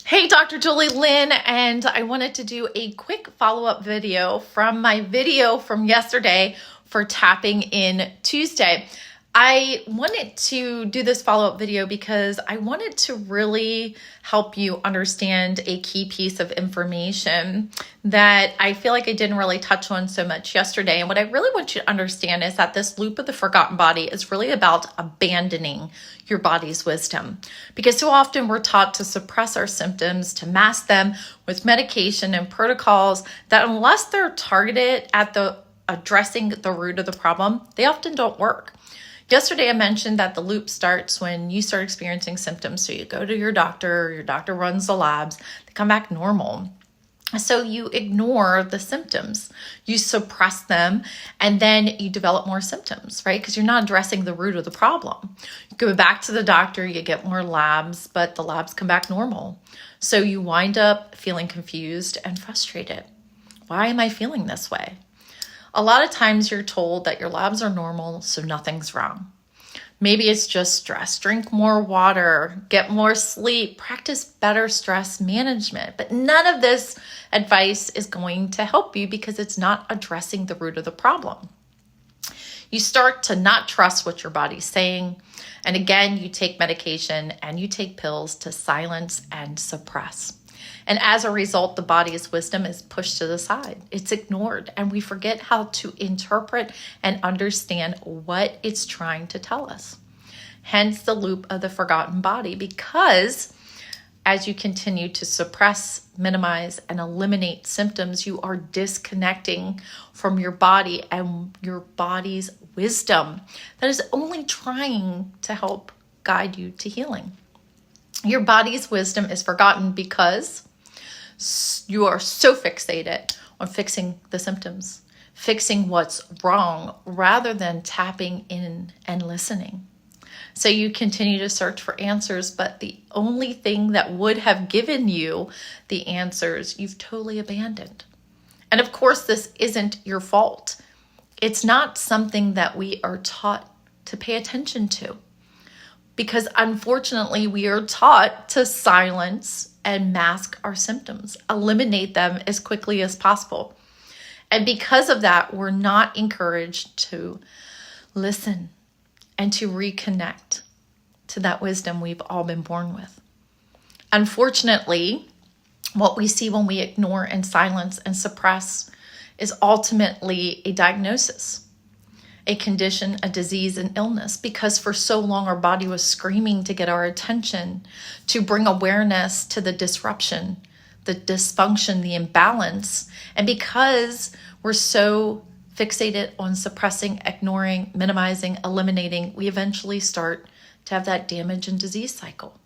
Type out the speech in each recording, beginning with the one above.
Hey, Dr. Julie Lynn, and I wanted to do a quick follow-up video from my video from yesterday for Tapping In Tuesday. I wanted to do this follow-up video because I wanted to really help you understand a key piece of information that I feel like I didn't really touch on so much yesterday. And what I really want you to understand is that this loop of the forgotten body is really about abandoning your body's wisdom. Because so often we're taught to suppress our symptoms, to mask them with medication and protocols that, unless they're targeted at addressing the root of the problem, they often don't work. Yesterday, I mentioned that the loop starts when you start experiencing symptoms. So you go to your doctor runs the labs, they come back normal. So you ignore the symptoms, you suppress them, and then you develop more symptoms, right? Because you're not addressing the root of the problem. You go back to the doctor, you get more labs, but the labs come back normal. So you wind up feeling confused and frustrated. Why am I feeling this way? A lot of times you're told that your labs are normal, so nothing's wrong. Maybe it's just stress. Drink more water, get more sleep, practice better stress management. But none of this advice is going to help you because it's not addressing the root of the problem. You start to not trust what your body's saying. And again, you take medication and you take pills to silence and suppress. And as a result, the body's wisdom is pushed to the side. It's ignored, and we forget how to interpret and understand what it's trying to tell us. Hence the loop of the forgotten body, because as you continue to suppress, minimize, and eliminate symptoms, you are disconnecting from your body and your body's wisdom that is only trying to help guide you to healing. Your body's wisdom is forgotten because you are so fixated on fixing the symptoms, fixing what's wrong, rather than tapping in and listening. So you continue to search for answers, but the only thing that would have given you the answers, you've totally abandoned. And of course, this isn't your fault. It's not something that we are taught to pay attention to, because unfortunately, we are taught to silence and mask our symptoms, eliminate them as quickly as possible. And because of that, we're not encouraged to listen and to reconnect to that wisdom we've all been born with. Unfortunately, what we see when we ignore and silence and suppress is ultimately a diagnosis, a condition, a disease, an illness, because for so long our body was screaming to get our attention, to bring awareness to the disruption, the dysfunction, the imbalance. And because we're so fixated on suppressing, ignoring, minimizing, eliminating, we eventually start to have that damage and disease cycle.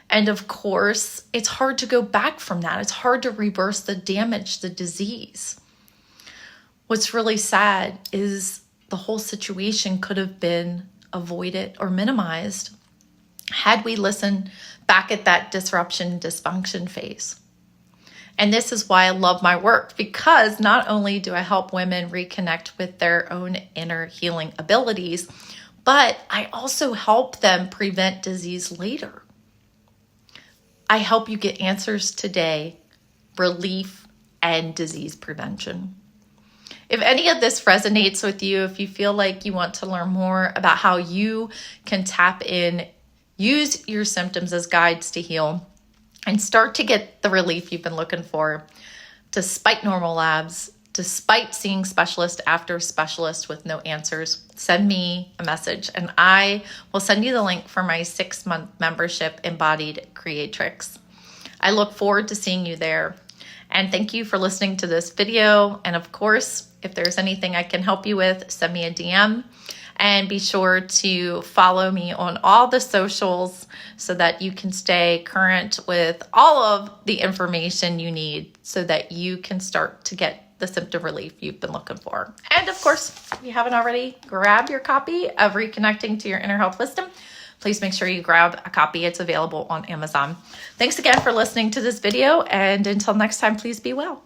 And of course, it's hard to go back from that. It's hard to reverse the damage, the disease. What's really sad is the whole situation could have been avoided or minimized had we listened back at that disruption, dysfunction phase. And this is why I love my work, because not only do I help women reconnect with their own inner healing abilities, but I also help them prevent disease later. I help you get answers today, relief, and disease prevention. If any of this resonates with you, if you feel like you want to learn more about how you can tap in, use your symptoms as guides to heal, and start to get the relief you've been looking for, despite normal labs, despite seeing specialist after specialist with no answers, send me a message and I will send you the link for my 6-month membership, Embodied Creatrix. I look forward to seeing you there. And thank you for listening to this video. And of course, if there's anything I can help you with, send me a DM. And be sure to follow me on all the socials so that you can stay current with all of the information you need so that you can start to get the symptom relief you've been looking for. And of course, if you haven't already, grab your copy of Reconnecting to Your Inner Health Wisdom. Please make sure you grab a copy. It's available on Amazon. Thanks again for listening to this video. And until next time, please be well.